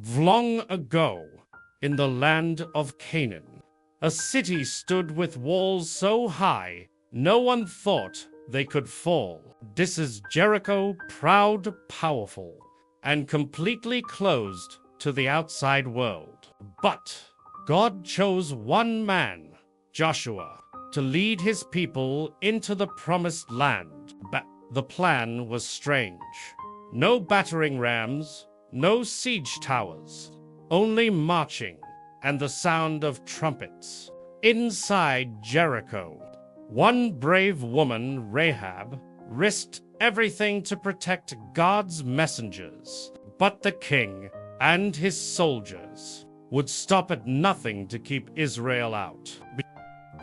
Long ago, in the land of Canaan, a city stood with walls so high, no one thought they could fall. This is Jericho, proud, powerful, and completely closed to the outside world. But God chose one man, Joshua, to lead his people into the promised land. But the plan was strange. No battering rams, no siege towers, only marching and the sound of trumpets. Inside Jericho, one brave woman, Rahab, risked everything to protect God's messengers. But the king and his soldiers would stop at nothing to keep Israel out.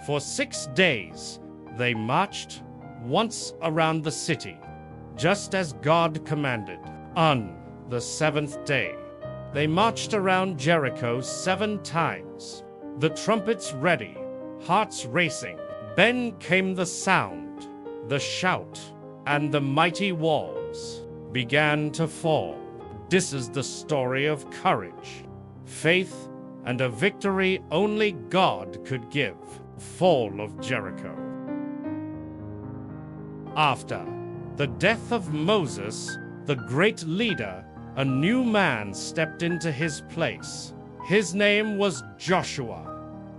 For 6 days, they marched once around the city, just as God commanded. On the 7th day, they marched around Jericho 7 times, the trumpets ready, hearts racing. Then came the sound, the shout, and the mighty walls began to fall. This is the story of courage, faith, and a victory only God could give. Fall of Jericho. After the death of Moses, the great leader, a new man stepped into his place. His name was Joshua.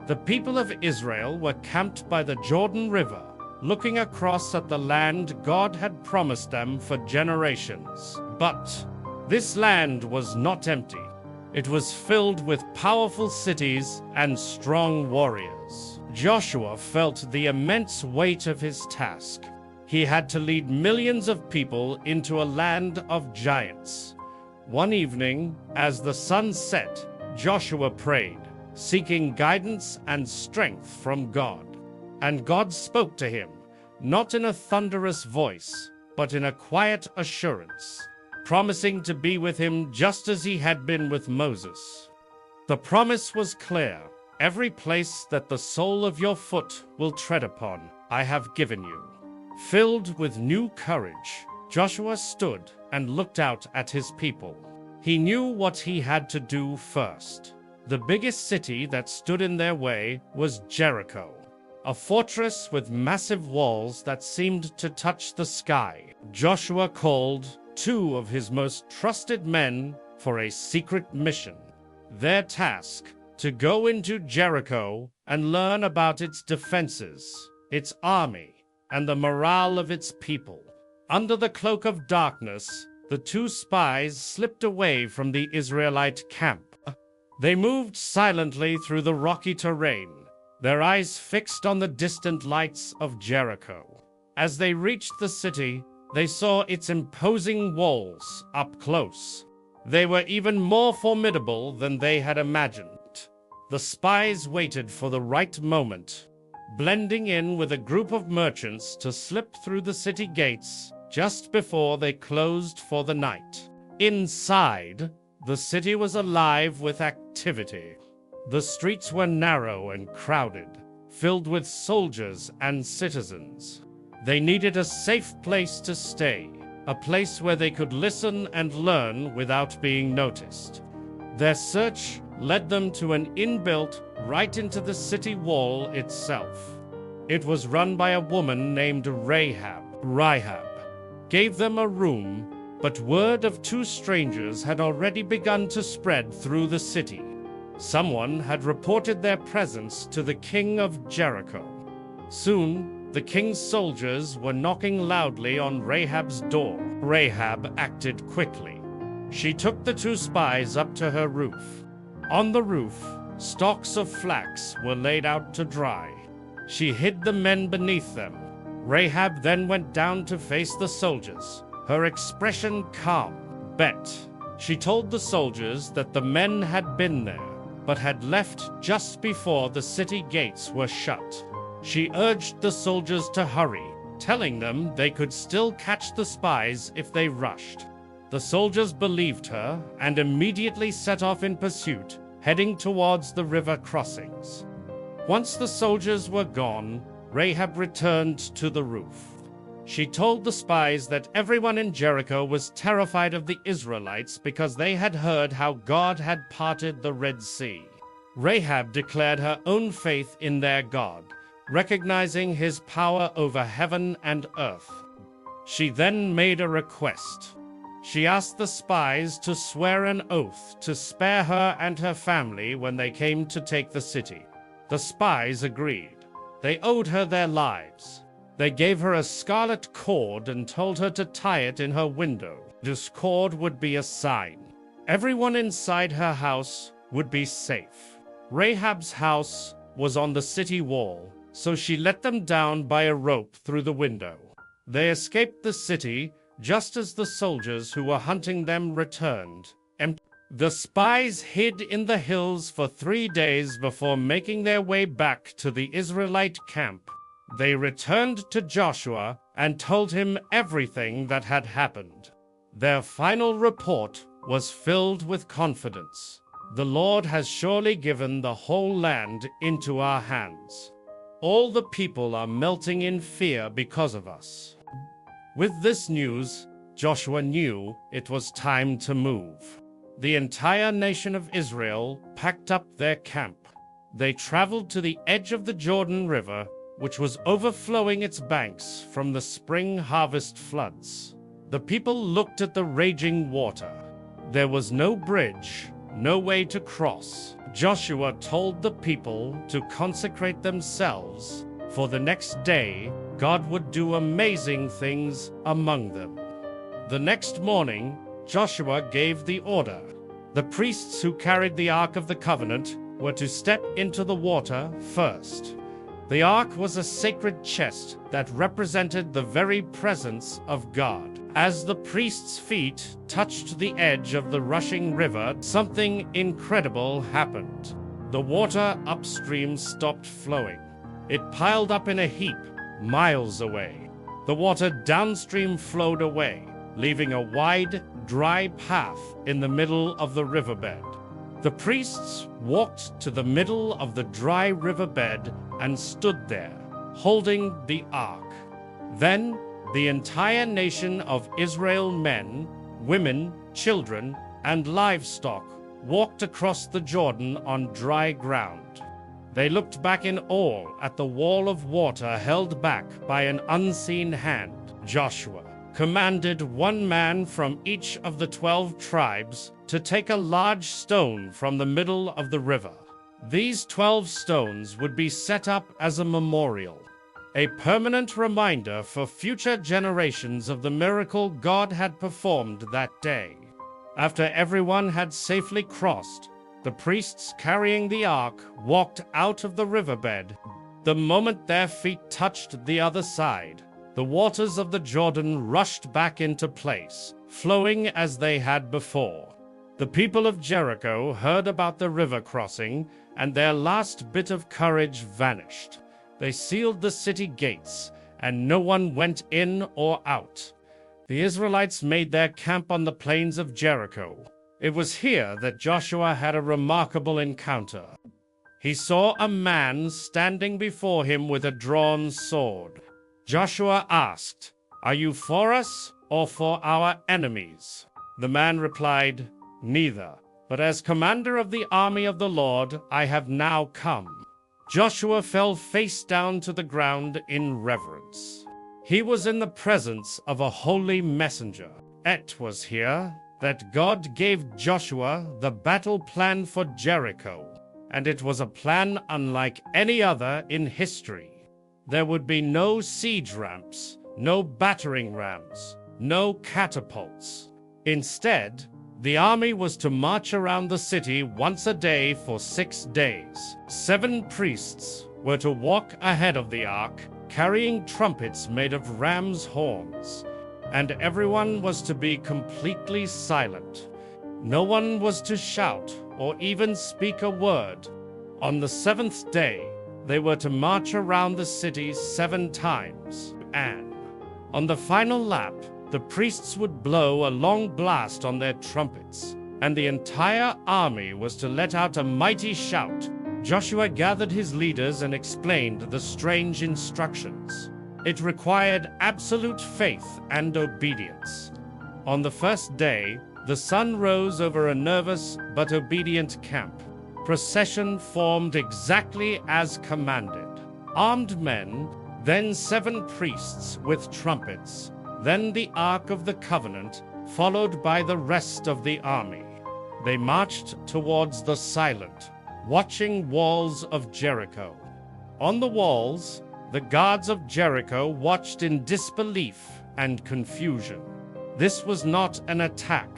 The people of Israel were camped by the Jordan River, looking across at the land God had promised them for generations. But this land was not empty. It was filled with powerful cities and strong warriors. Joshua felt the immense weight of his task. He had to lead millions of people into a land of giants. One evening, as the sun set, Joshua prayed, seeking guidance and strength from God. And God spoke to him, not in a thunderous voice, but in a quiet assurance, promising to be with him just as he had been with Moses. The promise was clear. Every place that the sole of your foot will tread upon, I have given you. Filled with new courage, Joshua stood and looked out at his people. He knew what he had to do first. The biggest city that stood in their way was Jericho, a fortress with massive walls that seemed to touch the sky. Joshua called 2 of his most trusted men for a secret mission. Their task, to go into Jericho and learn about its defenses, its army, and the morale of its people. Under the cloak of darkness, the 2 spies slipped away from the Israelite camp. They moved silently through the rocky terrain, their eyes fixed on the distant lights of Jericho. As they reached the city, they saw its imposing walls up close. They were even more formidable than they had imagined. The spies waited for the right moment, blending in with a group of merchants to slip through the city gates just before they closed for the night. Inside, the city was alive with activity. The streets were narrow and crowded, filled with soldiers and citizens. They needed a safe place to stay, a place where they could listen and learn without being noticed. Their search led them to an inn built right into the city wall itself. It was run by a woman named Rahab. Rahab gave them a room, but word of 2 strangers had already begun to spread through the city. Someone had reported their presence to the king of Jericho. Soon, the king's soldiers were knocking loudly on Rahab's door. Rahab acted quickly. She took the 2 spies up to her roof. On the roof, stalks of flax were laid out to dry. She hid the men beneath them. Rahab then went down to face the soldiers, her expression calm. Bet. She told the soldiers that the men had been there, but had left just before the city gates were shut. She urged the soldiers to hurry, telling them they could still catch the spies if they rushed. The soldiers believed her and immediately set off in pursuit, heading towards the river crossings. Once the soldiers were gone, Rahab returned to the roof. She told the spies that everyone in Jericho was terrified of the Israelites because they had heard how God had parted the Red Sea. Rahab declared her own faith in their God, recognizing his power over heaven and earth. She then made a request. She asked the spies to swear an oath to spare her and her family when they came to take the city. The spies agreed. They owed her their lives. They gave her a scarlet cord and told her to tie it in her window. This cord would be a sign. Everyone inside her house would be safe. Rahab's house was on the city wall, so she let them down by a rope through the window. They escaped the city just as the soldiers who were hunting them returned. The spies hid in the hills for 3 days before making their way back to the Israelite camp. They returned to Joshua and told him everything that had happened. Their final report was filled with confidence. The Lord has surely given the whole land into our hands. All the people are melting in fear because of us. With this news, Joshua knew it was time to move. The entire nation of Israel packed up their camp. They traveled to the edge of the Jordan River, which was overflowing its banks from the spring harvest floods. The people looked at the raging water. There was no bridge, no way to cross. Joshua told the people to consecrate themselves, for the next day God would do amazing things among them. The next morning, Joshua gave the order. The priests who carried the Ark of the Covenant were to step into the water first. The Ark was a sacred chest that represented the very presence of God. As the priests' feet touched the edge of the rushing river, something incredible happened. The water upstream stopped flowing. It piled up in a heap miles away. The water downstream flowed away, leaving a wide, dry path in the middle of the riverbed. The priests walked to the middle of the dry riverbed and stood there, holding the ark. Then the entire nation of Israel, men, women, children, and livestock, walked across the Jordan on dry ground. They looked back in awe at the wall of water held back by an unseen hand. Joshua commanded one man from each of the 12 tribes to take a large stone from the middle of the river. These 12 stones would be set up as a memorial, a permanent reminder for future generations of the miracle God had performed that day. After everyone had safely crossed, the priests carrying the ark walked out of the riverbed. The moment their feet touched the other side, the waters of the Jordan rushed back into place, flowing as they had before. The people of Jericho heard about the river crossing, and their last bit of courage vanished. They sealed the city gates, and no one went in or out. The Israelites made their camp on the plains of Jericho. It was here that Joshua had a remarkable encounter. He saw a man standing before him with a drawn sword. Joshua asked, "Are you for us or for our enemies?" The man replied, "Neither, but as commander of the army of the Lord, I have now come." Joshua fell face down to the ground in reverence. He was in the presence of a holy messenger. It was here that God gave Joshua the battle plan for Jericho, and it was a plan unlike any other in history. There would be no siege ramps, no battering rams, no catapults. Instead, the army was to march around the city once a day for 6 days. 7 priests were to walk ahead of the ark, carrying trumpets made of ram's horns, and everyone was to be completely silent. No one was to shout or even speak a word. On the 7th day, they were to march around the city 7 times, and on the final lap, the priests would blow a long blast on their trumpets, and the entire army was to let out a mighty shout. Joshua gathered his leaders and explained the strange instructions. It required absolute faith and obedience. On the first day, the sun rose over a nervous but obedient camp. Procession formed exactly as commanded. Armed men, then 7 priests with trumpets, then the Ark of the Covenant, followed by the rest of the army. They marched towards the silent, watching walls of Jericho. On the walls, the guards of Jericho watched in disbelief and confusion. This was not an attack,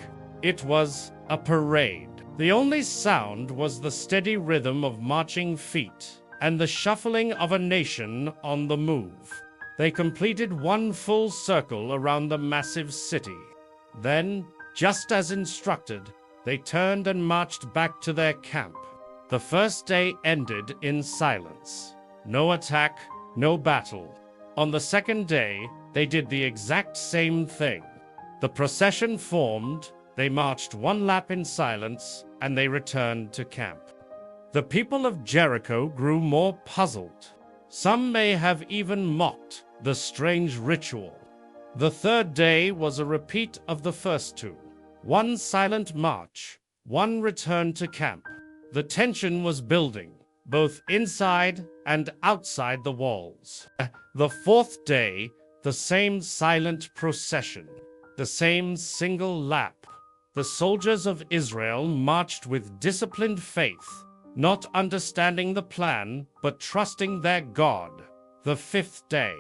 it was a parade. The only sound was the steady rhythm of marching feet and the shuffling of a nation on the move. They completed one full circle around the massive city. Then, just as instructed, they turned and marched back to their camp. The first day ended in silence. No attack, no battle. On the second day, they did the exact same thing. The procession formed, they marched 1 lap in silence, and they returned to camp. The people of Jericho grew more puzzled. Some may have even mocked the strange ritual. The third day was a repeat of the first 2. 1 silent march, 1 return to camp. The tension was building, both inside and outside the walls. The fourth day, the same silent procession, the same single lap. The soldiers of Israel marched with disciplined faith, not understanding the plan, but trusting their God. The fifth day,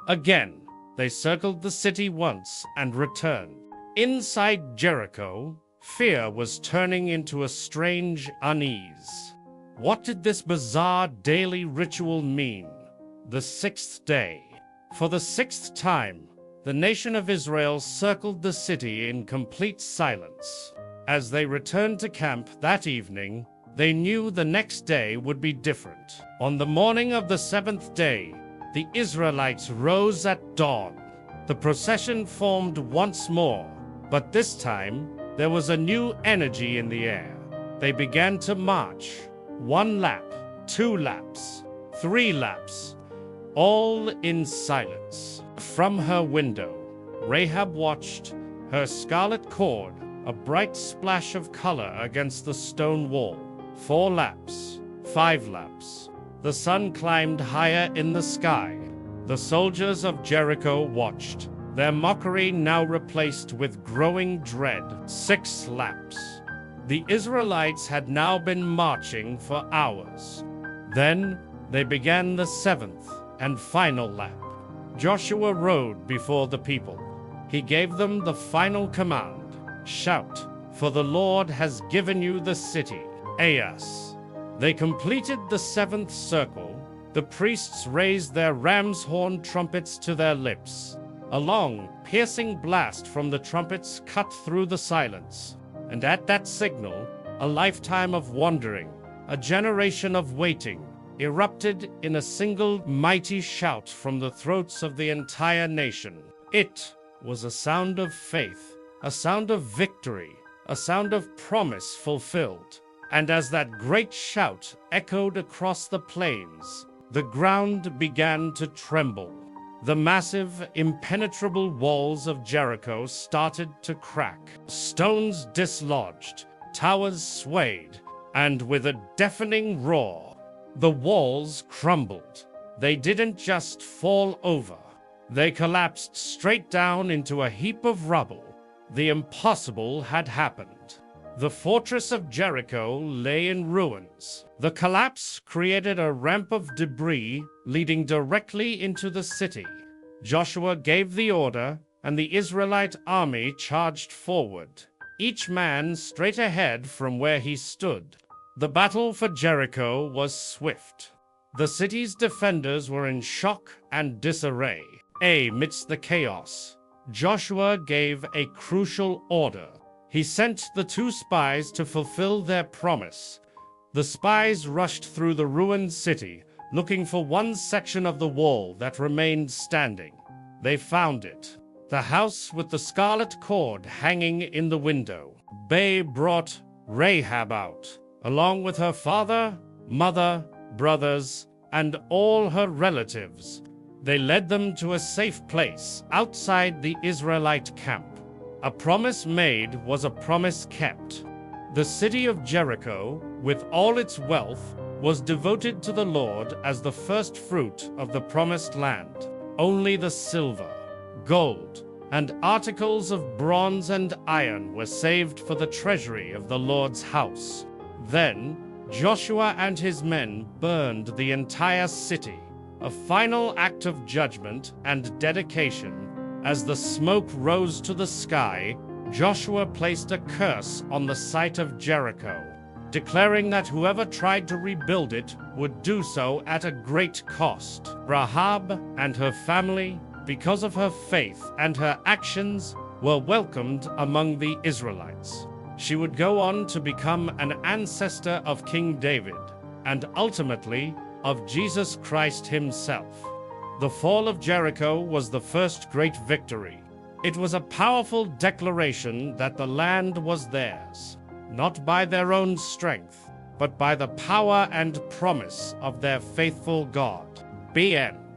again, they circled the city once and returned. Inside Jericho, fear was turning into a strange unease. What did this bizarre daily ritual mean? The 6th day. For the 6th time, the nation of Israel circled the city in complete silence. As they returned to camp that evening, they knew the next day would be different. On the morning of the 7th day, the Israelites rose at dawn. The procession formed once more, but this time there was a new energy in the air. They began to march. 1 lap, 2 laps, 3 laps, all in silence. From her window, Rahab watched, her scarlet cord a bright splash of color against the stone wall. 4 laps, 5 laps. The sun climbed higher in the sky. The soldiers of Jericho watched, their mockery now replaced with growing dread. 6 laps. The Israelites had now been marching for hours. Then they began the 7th and final lap. Joshua rode before the people. He gave them the final command: shout, for the Lord has given you the city. Ayas. They completed the 7th circle. The priests raised their ram's horn trumpets to their lips. A long, piercing blast from the trumpets cut through the silence. And at that signal, a lifetime of wandering, a generation of waiting, erupted in a single mighty shout from the throats of the entire nation. It was a sound of faith, a sound of victory, a sound of promise fulfilled. And as that great shout echoed across the plains, the ground began to tremble. The massive, impenetrable walls of Jericho started to crack. Stones dislodged, towers swayed, and with a deafening roar, the walls crumbled. They didn't just fall over. They collapsed straight down into a heap of rubble. The impossible had happened. The fortress of Jericho lay in ruins. The collapse created a ramp of debris leading directly into the city. Joshua gave the order, and the Israelite army charged forward, each man straight ahead from where he stood. The battle for Jericho was swift. The city's defenders were in shock and disarray. Amidst the chaos, Joshua gave a crucial order. He sent the 2 spies to fulfill their promise. The spies rushed through the ruined city, looking for one section of the wall that remained standing. They found it, the house with the scarlet cord hanging in the window. They brought Rahab out, along with her father, mother, brothers, and all her relatives. They led them to a safe place outside the Israelite camp. A promise made was a promise kept. The city of Jericho, with all its wealth, was devoted to the Lord as the first fruit of the promised land. Only the silver, gold, and articles of bronze and iron were saved for the treasury of the Lord's house. Then Joshua and his men burned the entire city, a final act of judgment and dedication. As the smoke rose to the sky, Joshua placed a curse on the site of Jericho, declaring that whoever tried to rebuild it would do so at a great cost. Rahab and her family, because of her faith and her actions, were welcomed among the Israelites. She would go on to become an ancestor of King David, and ultimately of Jesus Christ himself. The fall of Jericho was the first great victory. It was a powerful declaration that the land was theirs, not by their own strength, but by the power and promise of their faithful God. The end.